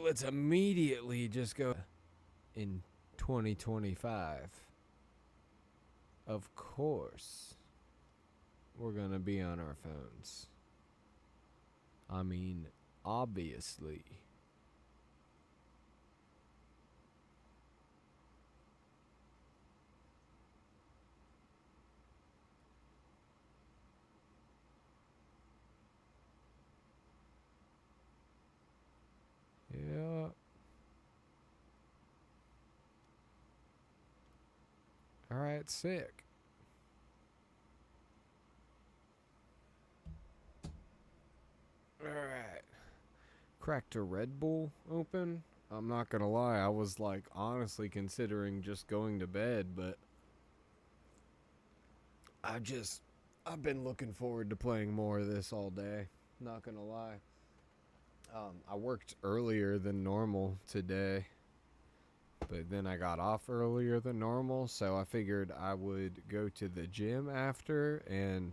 let's immediately just go in 2025. Of course, we're gonna be on our phones. I mean, obviously. Yeah. Alright, sick. Alright. Cracked a Red Bull open. I'm not gonna lie, I was like honestly considering just going to bed, but I've been looking forward to playing more of this all day. Not gonna lie. I worked earlier than normal today, but then I got off earlier than normal, so I figured I would go to the gym after, and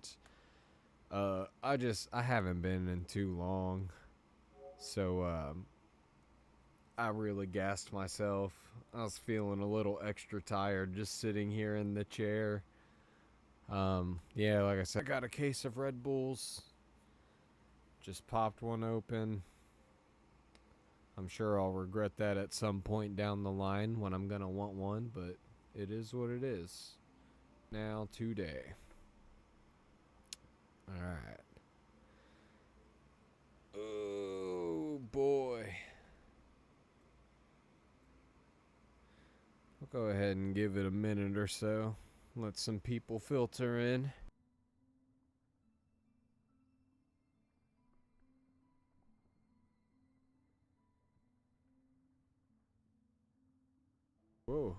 I haven't been in too long, so I really gassed myself. I was feeling a little extra tired just sitting here in the chair. Yeah, like I said, I got a case of Red Bulls. Just popped one open. I'm sure I'll regret that at some point down the line when I'm gonna want one, but it is what it is. Now today. Alright. Oh boy. I'll go ahead and give it a minute or so. Let some people filter in. Whoa.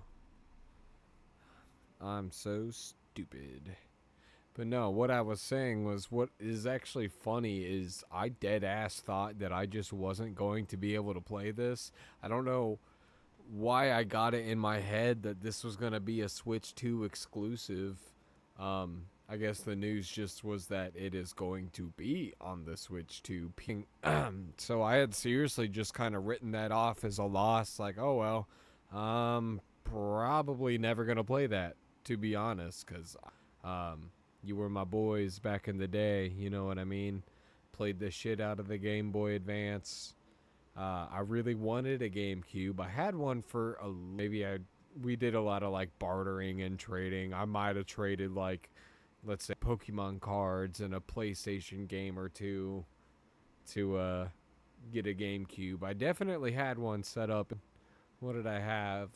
I'm so stupid. But no, what I was saying was what is actually funny is I dead ass thought that I just wasn't going to be able to play this. I don't know why I got it in my head that this was going to be a Switch 2 exclusive. I guess the news just was that it is going to be on the Switch 2. So I had seriously just kind of written that off as a loss, like, oh well, probably never going to play that, to be honest, because you were my boys back in the day, you know what I mean? Played the shit out of the Game Boy Advance. I really wanted a GameCube. I had one for we did a lot of like bartering and trading. I might have traded like, let's say, Pokemon cards and a PlayStation game or two to get a GameCube. I definitely had one set up. What did I have?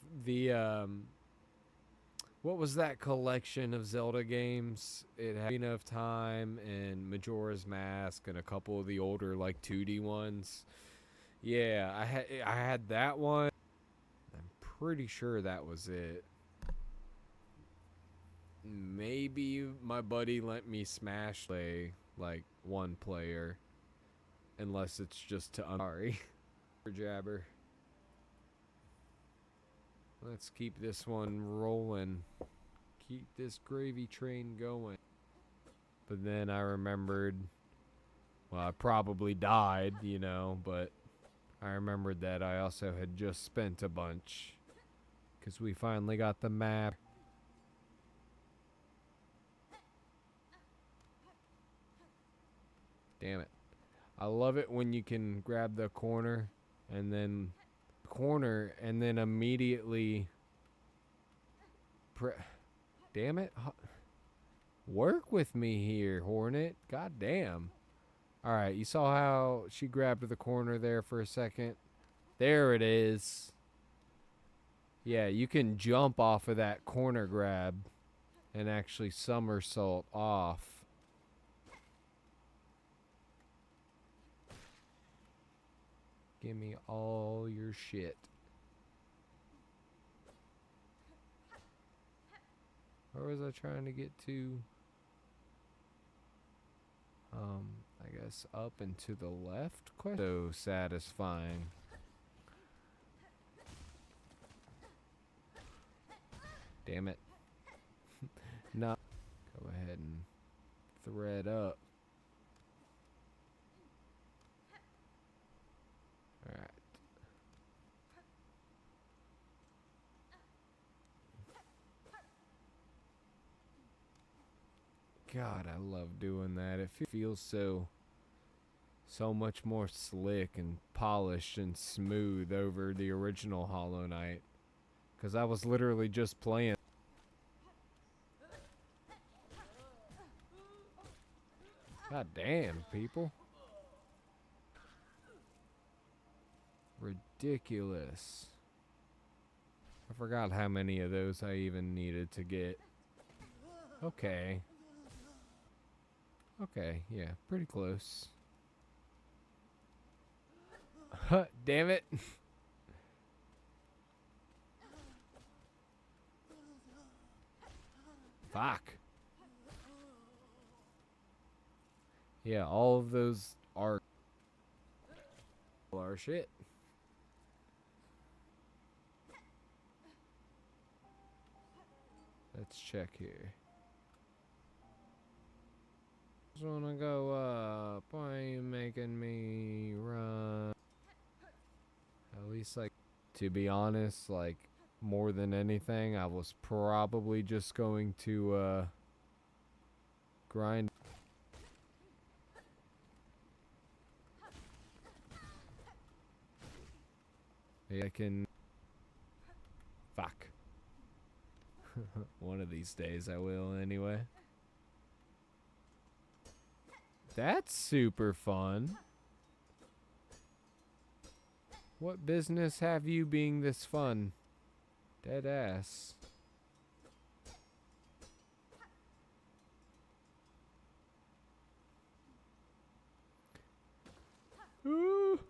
What was that collection of Zelda games? It had Ocarina of Time and Majora's Mask and a couple of the older like 2D ones. Yeah, I had that one. I'm pretty sure that was it. Maybe my buddy let me smash play like one player, unless it's just to sorry. Jabber. Let's keep this one rolling. Keep this gravy train going. But then I remembered, well, I probably died, you know, but I remembered that I also had just spent a bunch. Because we finally got the map. Damn it. I love it when you can grab the corner and then immediately damn it. Work with me here, Hornet. God damn. Alright, you saw how she grabbed the corner there for a second? There it is. Yeah, you can jump off of that corner grab and actually somersault off. Give me all your shit. Where was I trying to get to? I guess up and to the left? So satisfying. Damn it. No. Go ahead and thread up. Alright. God, I love doing that. It feels so much more slick and polished and smooth over the original Hollow Knight. Because I was literally just playing. God damn, people. Ridiculous. I forgot how many of those I even needed to get. Okay. Okay, yeah, pretty close. Damn it. Fuck. Yeah, all of those are shit. Let's check here. Just wanna go up. Why are you making me run? At least, like, to be honest, like, more than anything, I was probably just going to grind. Maybe I can. Fuck. One of these days I will anyway. That's super fun. What business have you being this fun? Dead ass. Ooh.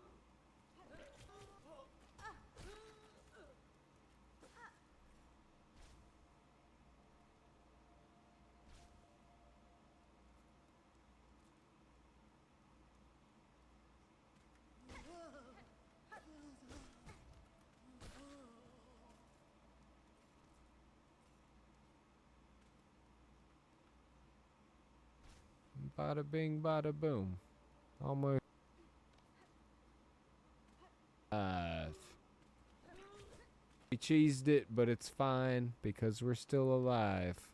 Bada bing, bada boom. Almost. We cheesed it, but it's fine because we're still alive.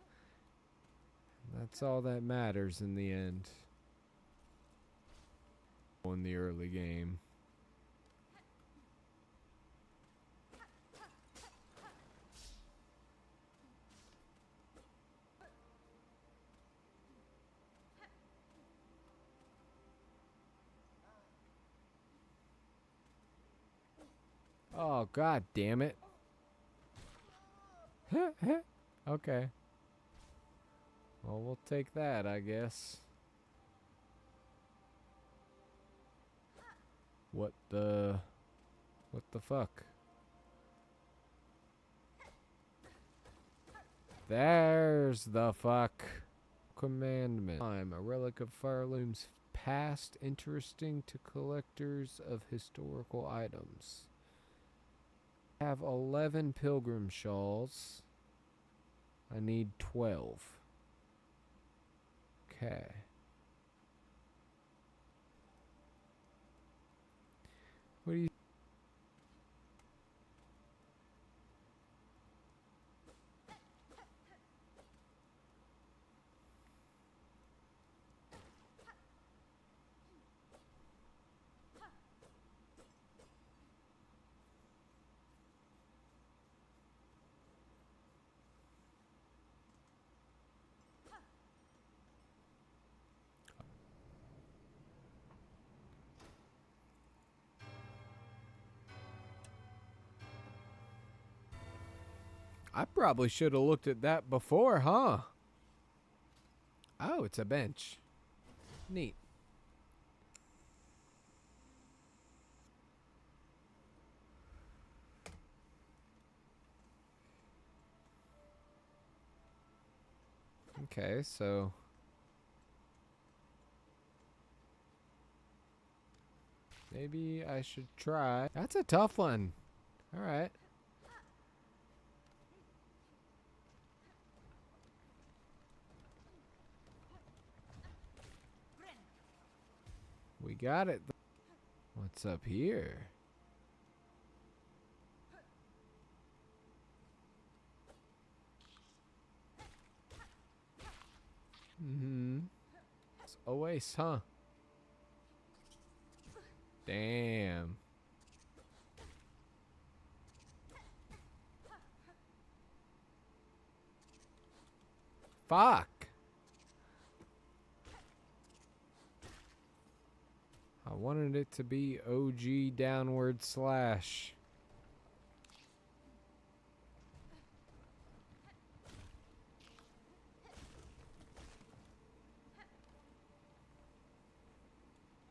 That's all that matters in the end. In the early game. Oh, god damn it. Okay. Well, we'll take that, I guess. What the fuck? There's the fuck commandment. I'm a relic of Fireloom's past, interesting to collectors of historical items. I have 11 pilgrim shawls. I need 12. Okay. What do you... I probably should have looked at that before, huh? Oh, it's a bench. Neat. Okay, so... maybe I should try... That's a tough one. Alright. We got it. What's up here? Mm-hmm. It's Oasis, huh? Damn. Fuck. I wanted it to be OG downward slash.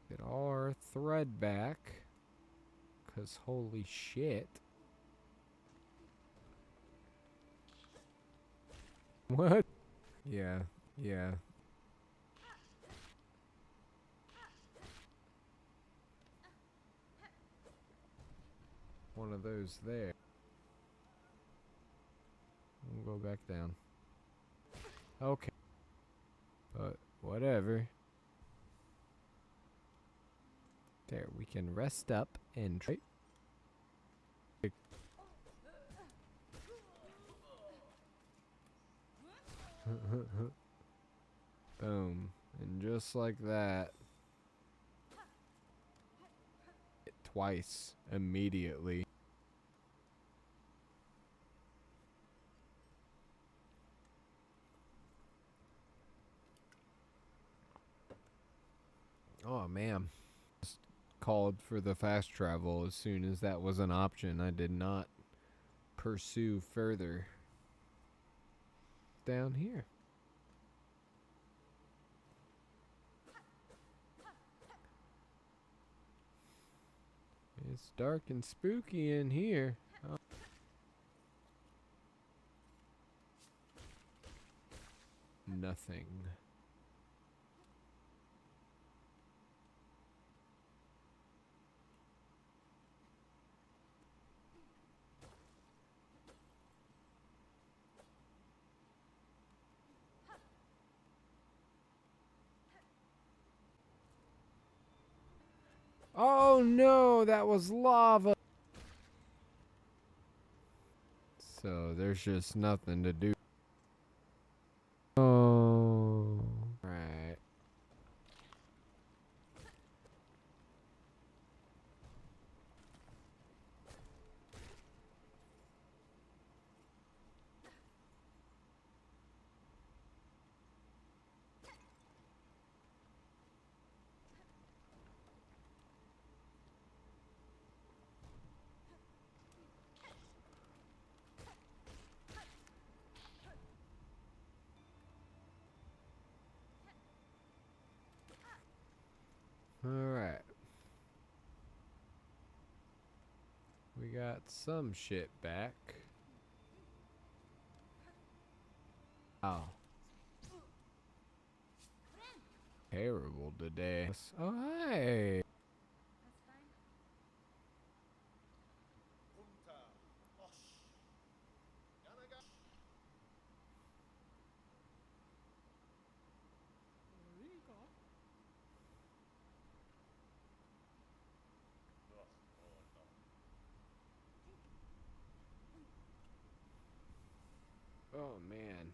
Get all our thread back. Cause holy shit. What? Yeah, yeah. One of those there. We'll go back down. Okay. But whatever. There, we can rest up and try. Boom. And just like that. Twice. Immediately. Oh, man. Just called for the fast travel as soon as that was an option. I did not pursue further. Down here. It's dark and spooky in here. Oh. Nothing. Oh no, that was lava. So there's just nothing to do. Oh, right. All right. We got some shit back. Oh. Terrible today. Oh, hi. Oh, man.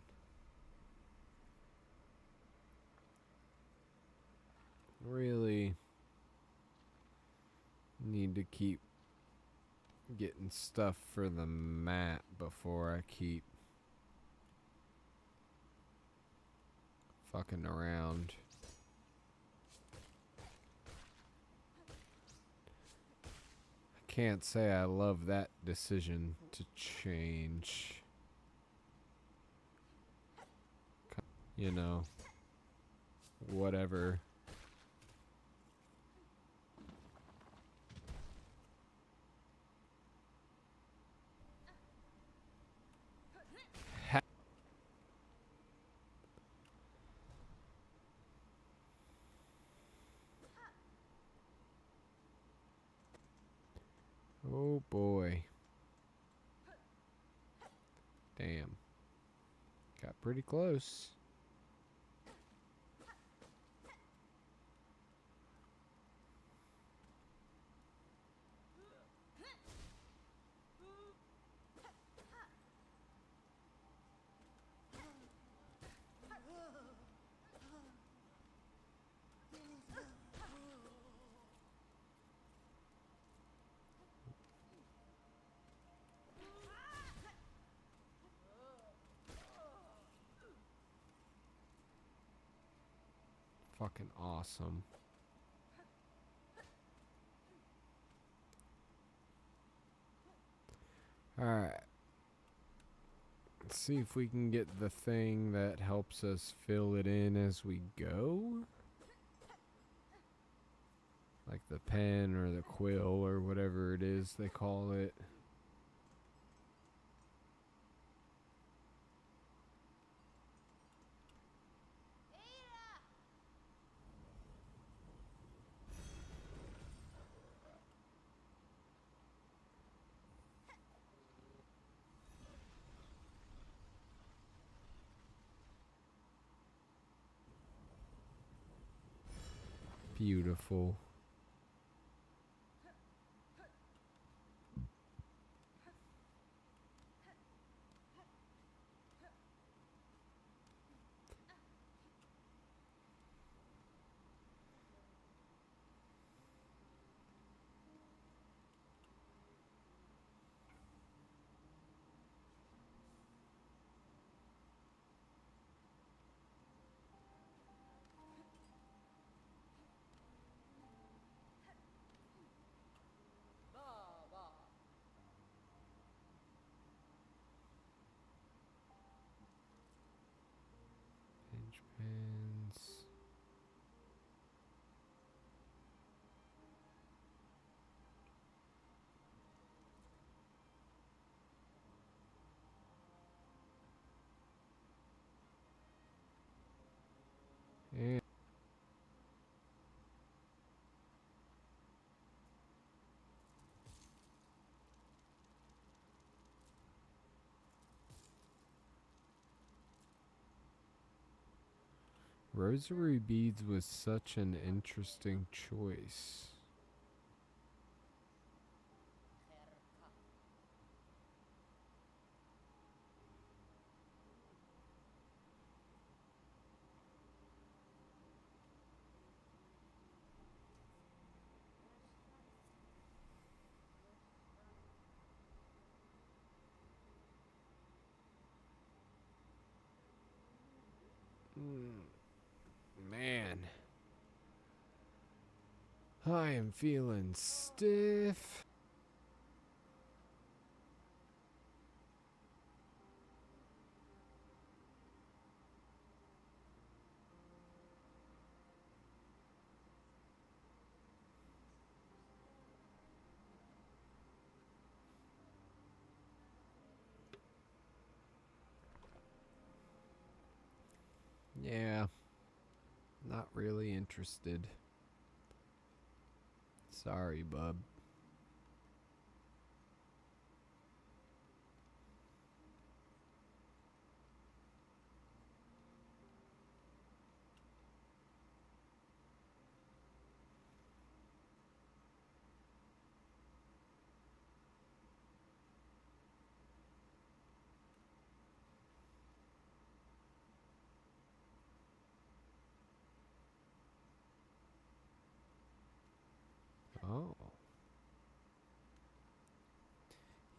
Really need to keep getting stuff for the mat before I keep fucking around. I can't say I love that decision to change. You know, whatever. Oh boy. Damn. Got pretty close. Fucking awesome. Alright. Let's see if we can get the thing that helps us fill it in as we go. Like the pen or the quill or whatever it is they call it. Beautiful. Pinch pens. And rosary beads was such an interesting choice. Man. I am feeling stiff. Yeah. Not really interested. Sorry, bub. Oh.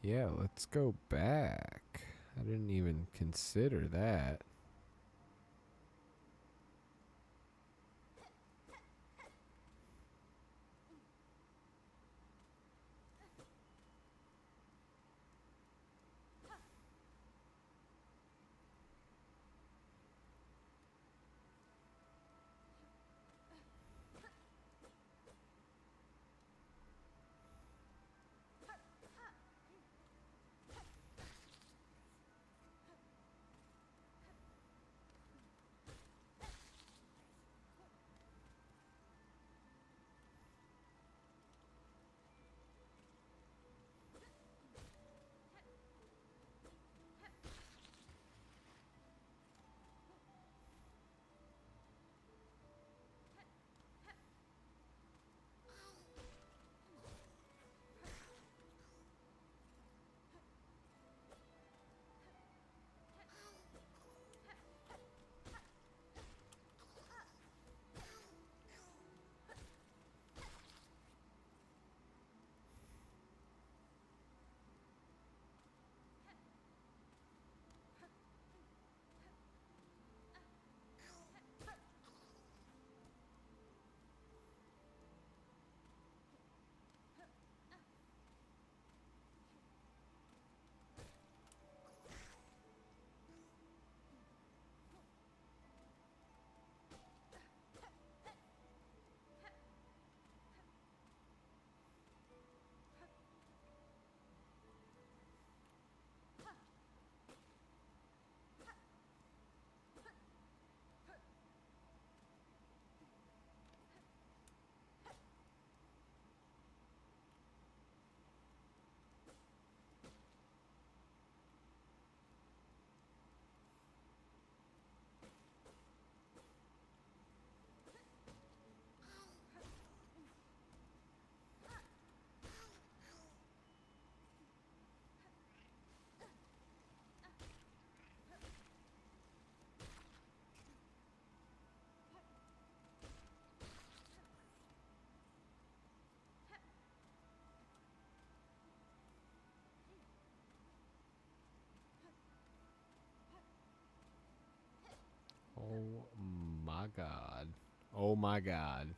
Yeah, let's go back. I didn't even consider that. God. Oh my God.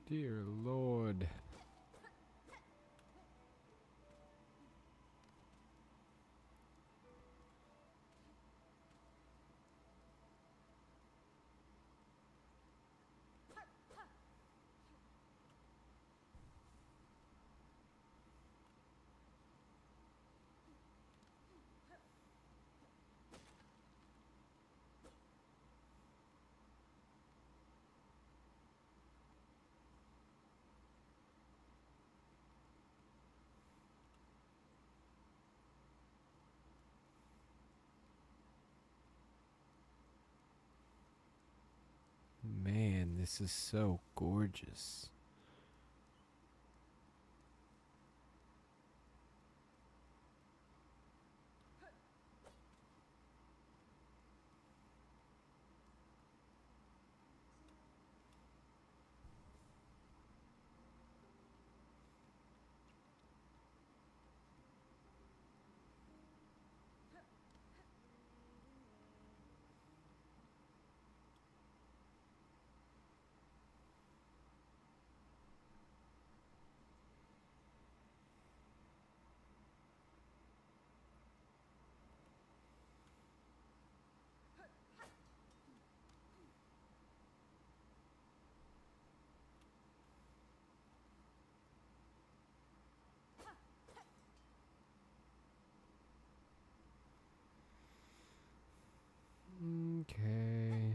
Dear Lord. Man, this is so gorgeous. Okay.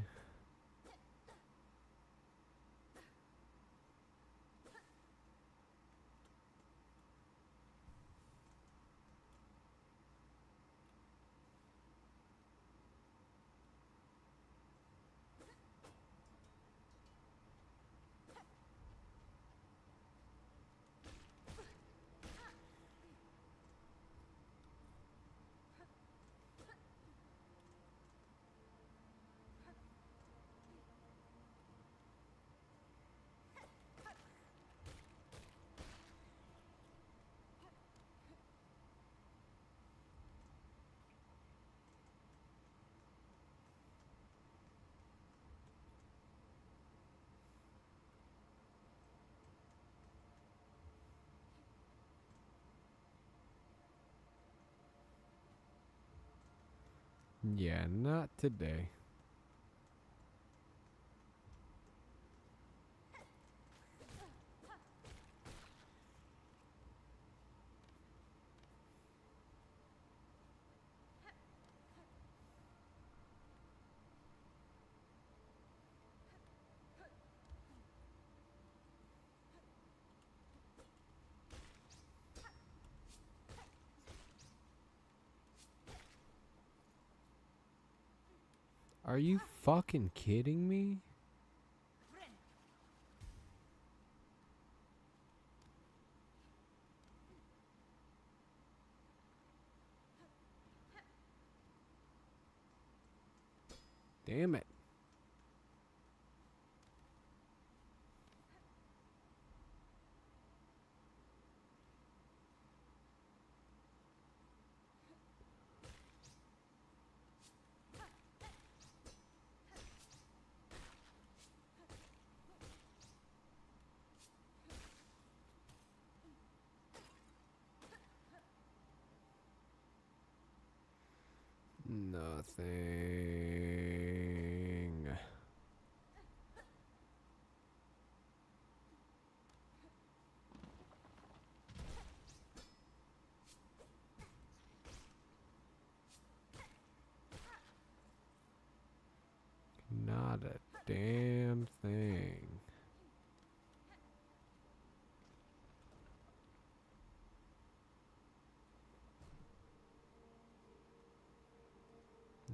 Yeah, not today. Are you fucking kidding me? Damn it. Nothing. Not a damn thing.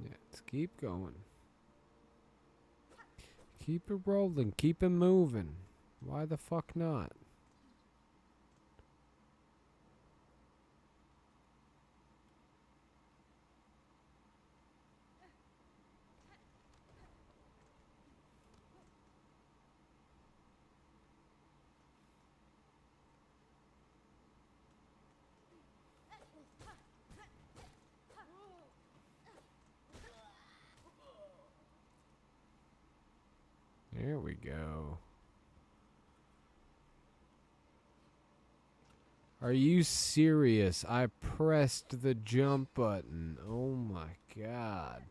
Yeah, let's keep going. Keep it rolling. Keep it moving. Why the fuck not? There we go. Are you serious? I pressed the jump button. Oh my god.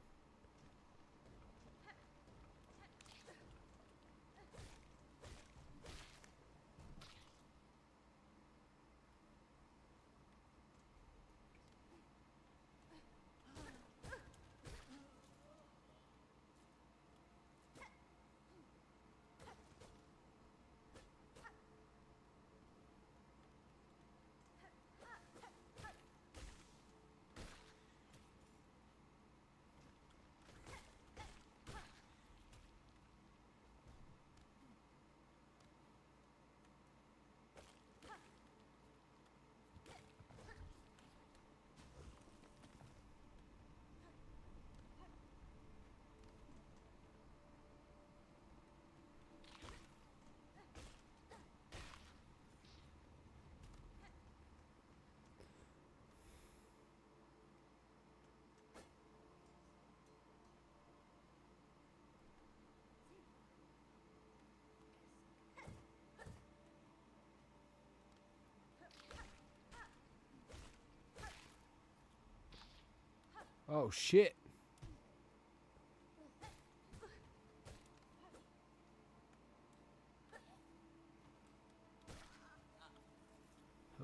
Oh shit.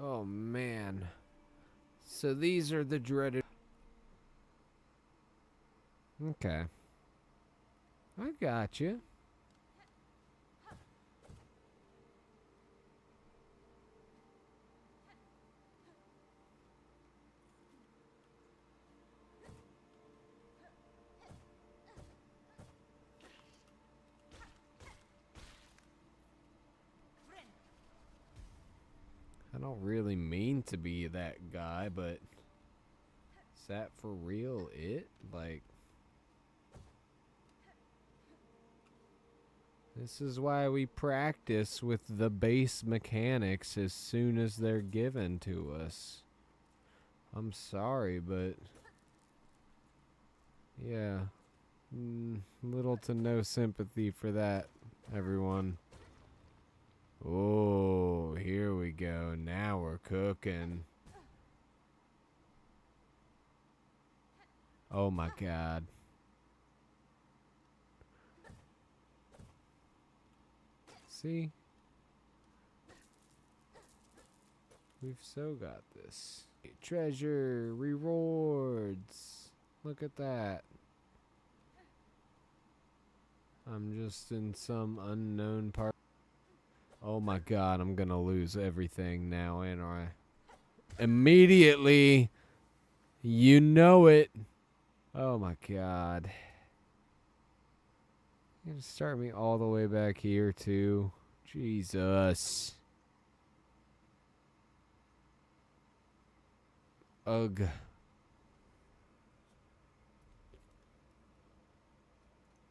Oh man. So these are the dreaded. Okay. I got you. I don't really mean to be that guy, but is that for real it? Like, this is why we practice with the base mechanics as soon as they're given to us. I'm sorry, but yeah, little to no sympathy for that, everyone. Oh, here we go. Now we're cooking. Oh my god. See? We've so got this. Treasure, rewards. Look at that. I'm just in some unknown part. Oh my god, I'm gonna lose everything now, ain't I? Immediately. You know it. Oh my god. You're gonna start me all the way back here, too. Jesus. Ugh.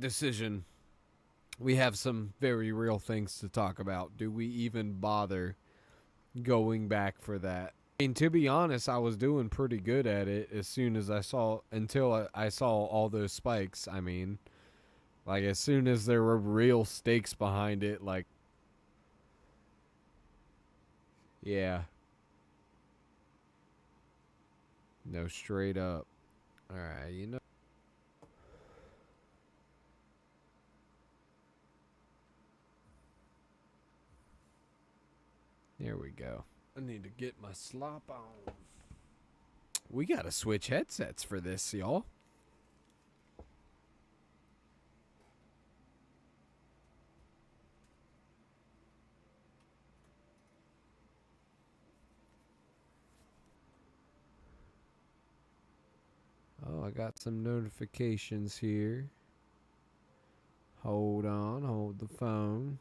Decision. We have some very real things to talk about. Do we even bother going back for that? I mean, to be honest, I was doing pretty good at it as soon as I saw, until I saw all those spikes. I mean, like, as soon as there were real stakes behind it, like, yeah. No, straight up. Alright, you know. There we go. I need to get my slop on. We gotta switch headsets for this, y'all. Oh, I got some notifications here. Hold on, hold the phone.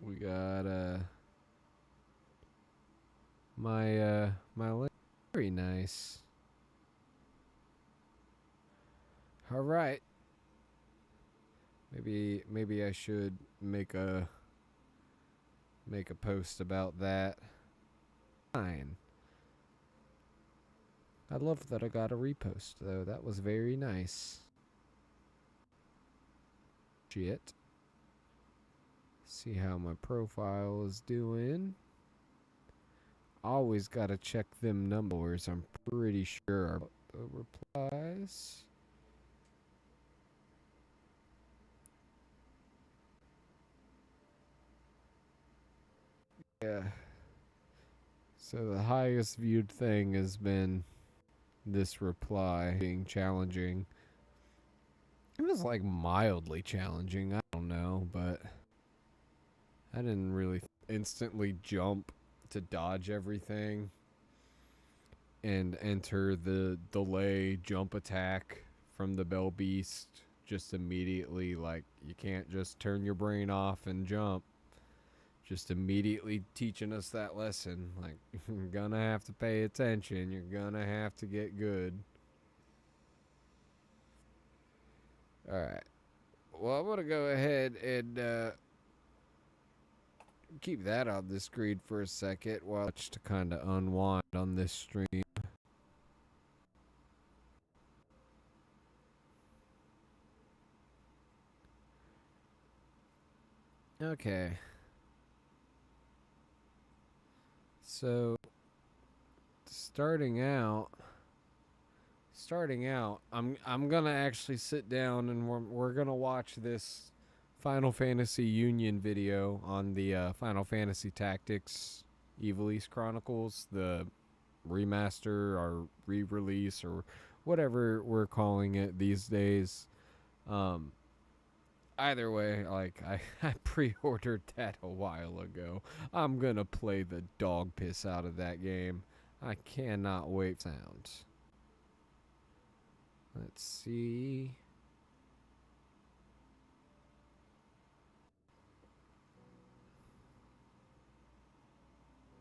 We got my link. Very nice. All right. Maybe I should make a post about that. Fine. I love that I got a repost though. That was very nice. Shit. See how my profile is doing. Always gotta check them numbers. I'm pretty sure the replies. Yeah. So the highest viewed thing has been this reply being challenging. It was like mildly challenging. I don't know, but I didn't really instantly jump to dodge everything and enter the delay jump attack from the Bell Beast just immediately. Like, you can't just turn your brain off and jump. Just immediately teaching us that lesson. Like, you're gonna have to pay attention. You're gonna have to get good. Alright. Well, I'm gonna go ahead and keep that on the screen for a second while to kind of unwind on this stream. Okay. So starting out, I'm gonna actually sit down and we're gonna watch this Final Fantasy Union video on the Final Fantasy Tactics Ivalice Chronicles, the remaster or re-release or whatever we're calling it these days. Either way, like, I pre-ordered that a while ago. I'm gonna play the dog piss out of that game. I cannot wait. Sound. Let's see.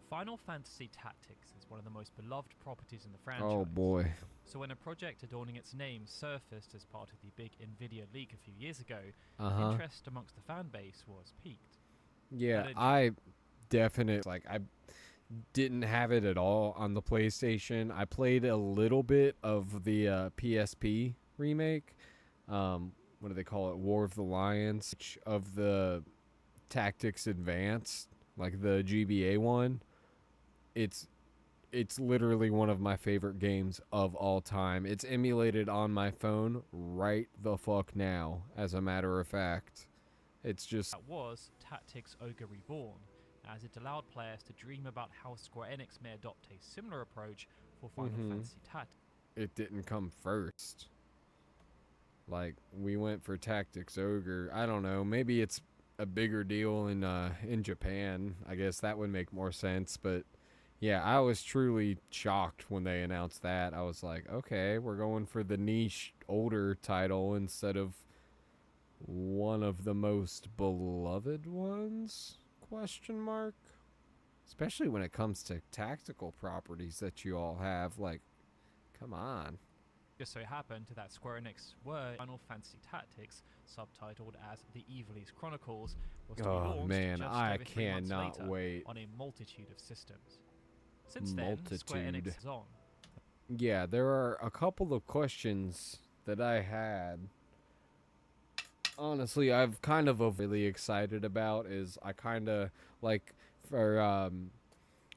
Final Fantasy Tactics is one of the most beloved properties in the franchise. Oh boy. So when a project adorning its name surfaced as part of the big Nvidia leak a few years ago, interest amongst the fan base was piqued. Yeah, I definitely, like, I didn't have it at all on the PlayStation. I played a little bit of the PSP remake. What do they call it? War of the Lions of the Tactics Advanced, like the GBA one. It's literally one of my favorite games of all time. It's emulated on my phone right the fuck now, as a matter of fact. It's just... That was Tactics Ogre Reborn, as it allowed players to dream about how Square Enix may adopt a similar approach for Final Fantasy Tactics. It didn't come first. Like, we went for Tactics Ogre. I don't know, maybe it's a bigger deal in Japan. I guess that would make more sense, but... yeah, I was truly shocked when they announced that. I was like, okay, we're going for the niche older title instead of one of the most beloved ones? Question mark. Especially when it comes to tactical properties that you all have. Like, come on. Just so happened that Square Enix were Final Fantasy Tactics, subtitled as The Ivalice Chronicles, was to be launched man, just I over 3 months cannot later wait. on a multitude of systems. Since then, Square Enix is on. Yeah, there are a couple of questions that I had. Honestly, I've kind of really excited about is I kind of like for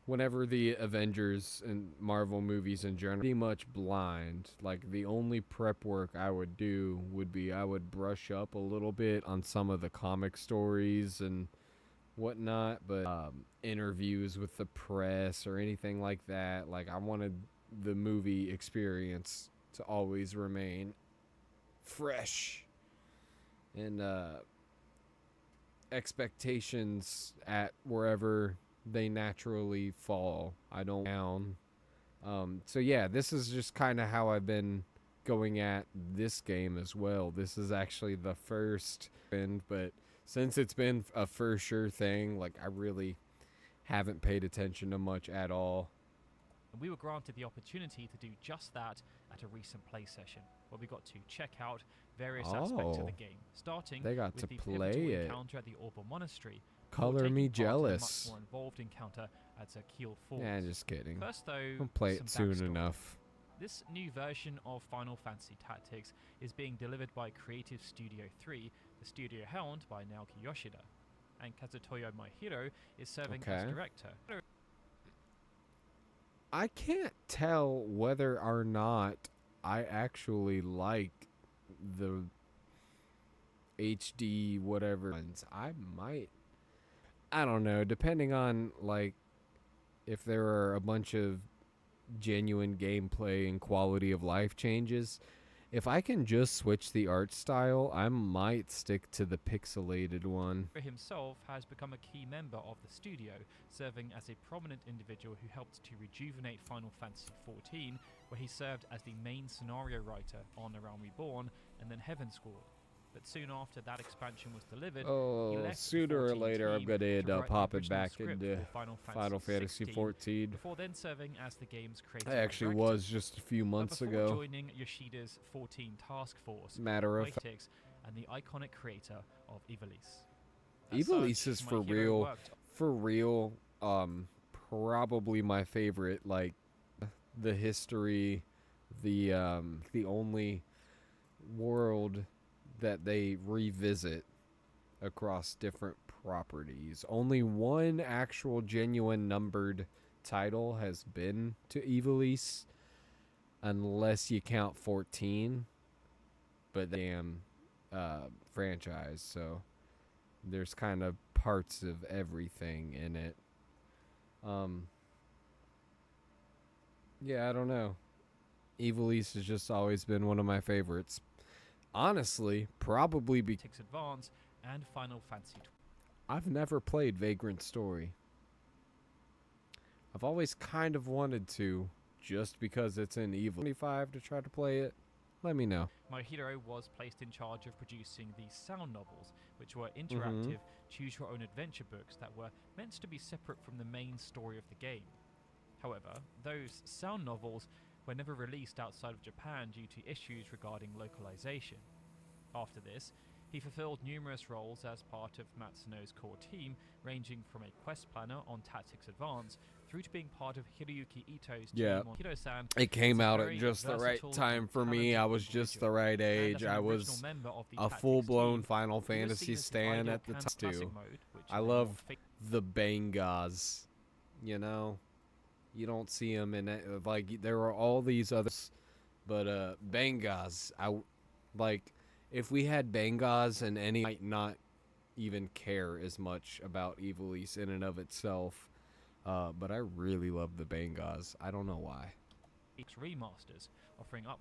whenever the Avengers and Marvel movies in general, pretty much blind. Like the only prep work I would do would be I would brush up a little bit on some of the comic stories and whatnot, but interviews with the press or anything like that. Like I wanted the movie experience to always remain fresh and expectations at wherever they naturally fall. I don't down. So yeah, this is just kind of how I've been going at this game as well. This is actually the first, but since it's been a for sure thing, like I really haven't paid attention to much at all. And we were granted the opportunity to do just that at a recent play session, where we got to check out various aspects of the game, starting They got with to the play pivotal it. encounter at the Orba Monastery. Color me taking part in a jealous. much more involved encounter at Zakil Falls. Yeah, just kidding. First, though, I'll play it some soon backstory. enough. This new version of Final Fantasy Tactics is being delivered by Creative Studio 3, the studio helmed by Naoki Yoshida, and Kazutoyo Maehiro is serving as director. I can't tell whether or not I actually like the HD whatever ones. I might. I don't know. Depending on like if there are a bunch of genuine gameplay and quality of life changes, if I can just switch the art style, I might stick to the pixelated one. Himself has become a key member of the studio, serving as a prominent individual who helped to rejuvenate Final Fantasy XIV, where he served as the main scenario writer on A Realm Reborn and then Heaven's Score. But soon after that expansion was delivered, he left sooner or 14 later I'm team going to end to up write the popping original back script into for Final Fantasy 16, XIV. before then serving as the game's creative I actually director. was just a few months But before ago. joining Yoshida's 14 task force, Matter of fact. Tactics, and the iconic creator of Ivalice. Ivalice is for real, probably my favorite, like, the history, the only world that they revisit across different properties. Only one actual genuine numbered title has been to Ivalice, unless you count 14, but the damn franchise, so there's kind of parts of everything in it. Yeah, I don't know. Ivalice has just always been one of my favorites. Honestly, probably because Tactics Advance and Final Fantasy. I've never played Vagrant Story. I've always kind of wanted to, just because it's in Evil 25 to try to play it. Let me know. Maehiro was placed in charge of producing these sound novels, which were interactive, choose-your-own adventure books that were meant to be separate from the main story of the game. However, those sound novels were never released outside of Japan due to issues regarding localization. After this, he fulfilled numerous roles as part of Matsuno's core team, ranging from a quest planner on Tactics Advance through to being part of Hiroyuki Ito's team on Hiro-san. It came is a out at very just the right versatile time and for me. talented I was just the individual. right And age. as an I original was member of the a Tactics full-blown team, Final he was Fantasy seen as the stan ideal at the time, classic too. mode, which I is a love more the Bangas, you know? You don't see them in it. Like, there are all these others, but Bangas, like, if we had Bangas and any, I might not even care as much about Ivalice in and of itself, but I really love the Bangas. I don't know why. remasters, offering up.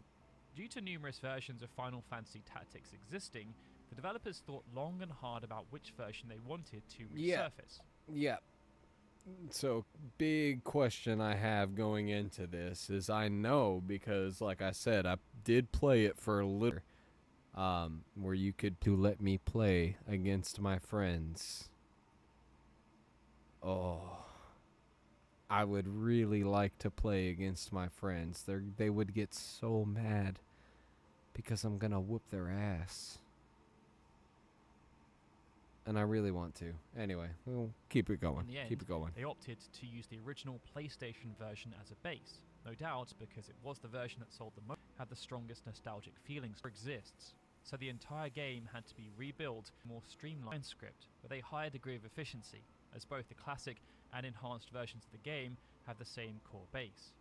Due to numerous versions of Final Fantasy Tactics existing, the developers thought long and hard about which version they wanted to resurface. Yeah. So, big question I have going into this is I know because, like I said, I did play it for a little, where you could let me play against my friends. Oh, I would really like to play against my friends. They would get so mad because I'm gonna whoop their ass. And I really want to. Anyway, we'll keep it going. In the end, Keep it going. they opted to use the original PlayStation version as a base. No doubt because it was the version that sold the most, had the strongest nostalgic feelings exists. So the entire game had to be rebuilt, more streamlined script with a higher degree of efficiency. as both the classic and enhanced versions of the game have the same core base.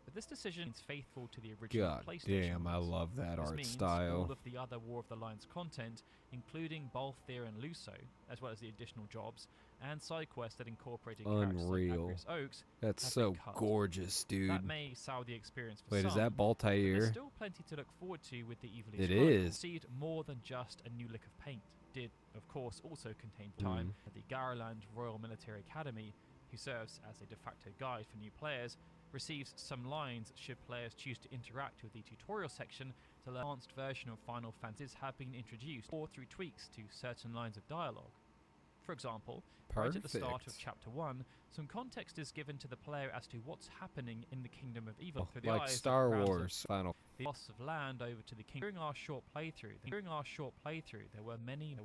But this decision is faithful to the original God PlayStation damn, I release. love that This art means style. all of the other War of the Lions content, including Balthier and Luso, as well as the additional jobs and side quests that incorporated characters like Unreal. Agrius Oaks, That's have so been cut. gorgeous, dude. That may sour the experience for Wait, some, is that but there's Baltair? still plenty to look forward to with the Evilise It Chronicles. is. Received more than just a new lick of paint. Did, of course, also contain time at the Garaland Royal Military Academy, who serves as a de facto guide for new players, receives some lines should players choose to interact with the tutorial section to learn. An advanced version of Final Fantasies have been introduced, or through tweaks to certain lines of dialogue. For example, right at the start of Chapter 1, some context is given to the player as to what's happening in the Kingdom of Evil. Through the Like eyes of Star crowds of Wars Final. the loss of land over to the king. During our short playthrough, there were many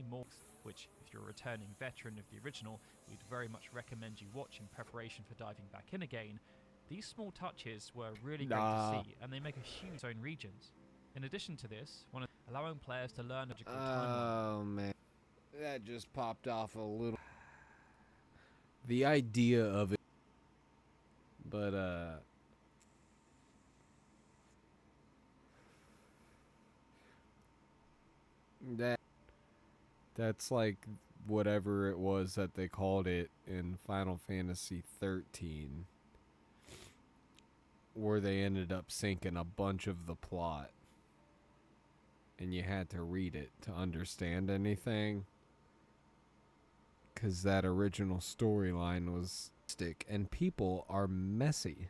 more, which, if you're a returning veteran of the original, we'd very much recommend you watch in preparation for diving back in again. These small touches were really great to see, and they make a huge own regions. In addition to this, allowing players to learn a logical timeline. Oh man, that just popped off a little. The idea of it, but that's like whatever it was that they called it in Final Fantasy 13, where they ended up sinking a bunch of the plot and you had to read it to understand anything, because that original storyline was stick and people are messy.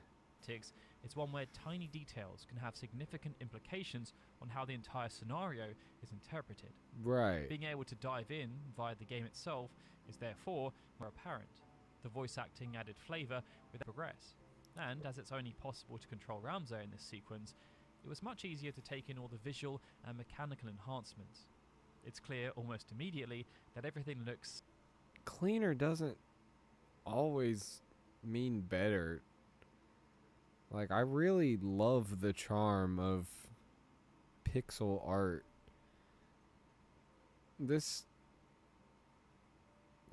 It's one where tiny details can have significant implications on how the entire scenario is interpreted. Right. Being able to dive in via the game itself is therefore more apparent. The voice acting added flavour with the progress. And as it's only possible to control Ramsay in this sequence, it was much easier to take in all the visual and mechanical enhancements. It's clear almost immediately that everything looks cleaner doesn't always mean better. Like, I really love the charm of pixel art. This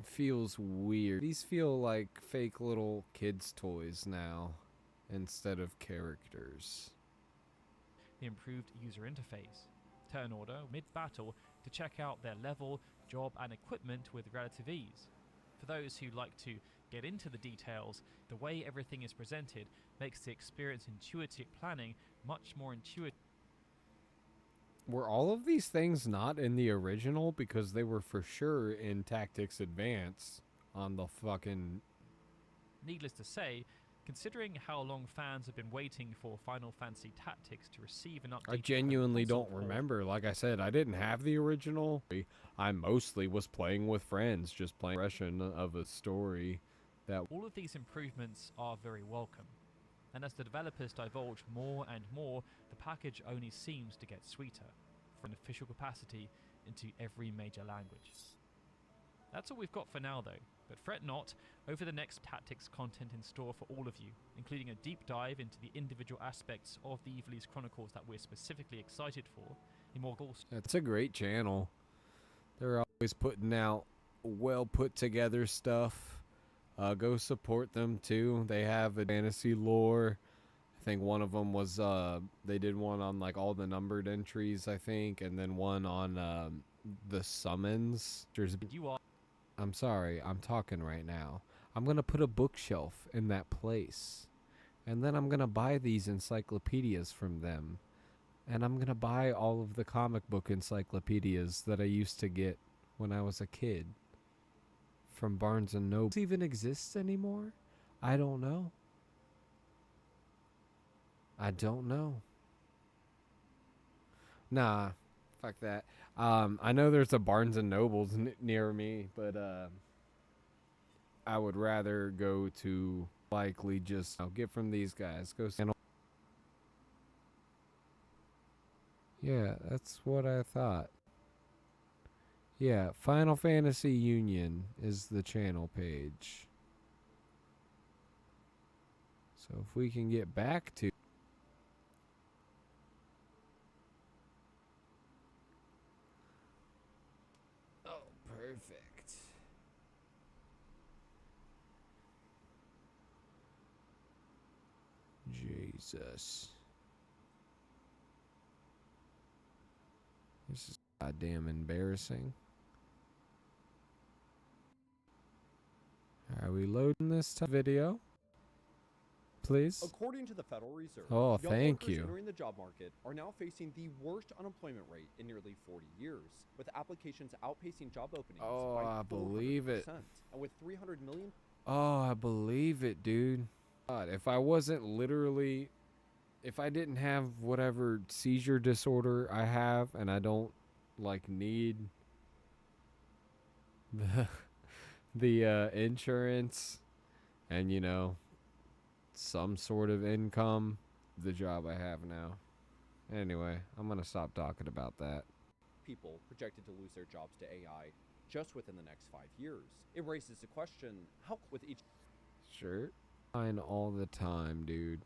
feels weird. These feel like fake little kids' toys now instead of characters. the improved user interface. Turn order mid-battle to check out their level, job and equipment with relative ease. For those who like to get into the details, the way everything is presented makes the experience intuitive planning much more intuitive. Were all of these things not in the original? Because they were for sure in Tactics Advance on the fucking... Needless to say, considering how long fans have been waiting for Final Fantasy Tactics to receive an update... I genuinely don't remember. Like I said, I didn't have the original. I mostly was playing with friends, just playing a version of a story that... All of these improvements are very welcome. And as the developers divulge more and more, the package only seems to get sweeter, from an official capacity into every major language. That's all we've got for now though, but fret not, over the next Tactics content in store for all of you, including a deep dive into the individual aspects of the Evilise Chronicles that we're specifically excited for, in more goals. It's a great channel. They're always putting out well put together stuff. Go support them too. They have a fantasy lore. I think one of them was they did one on like all the numbered entries, I think, and then one on the summons. I'm sorry, I'm talking right now. I'm gonna put a bookshelf in that place, and then I'm gonna buy these encyclopedias from them, and I'm gonna buy all of the comic book encyclopedias that I used to get when I was a kid from Barnes and Noble. Does it even exists anymore? I don't know. I don't know. Nah, fuck that. I know there's a Barnes and Nobles near me, but I would rather go to likely just get from these guys. Go. Yeah, that's what I thought. Yeah, Final Fantasy Union is the channel page. So if we can get back to... Oh, perfect. Jesus. This is goddamn embarrassing. Are we loading this video? Please? According to the Federal Reserve, Oh, young thank workers you. entering the job market are now facing the worst unemployment rate in nearly 40 years, with applications outpacing job openings Oh, by I 400%, believe it. and with 300 million. Oh, I believe it, dude. God, if I wasn't literally, if I didn't have whatever seizure disorder I have, and I don't like need the insurance and some sort of income, the job I have now. Anyway, I'm gonna stop talking about that. People projected to lose their jobs to AI just within the next 5 years. It raises the question, how with each Sure. Fine all the time, dude.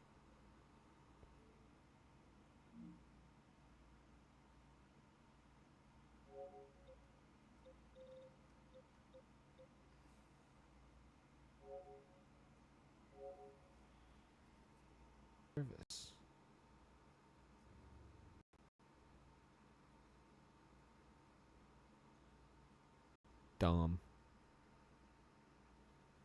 Service. Dumb.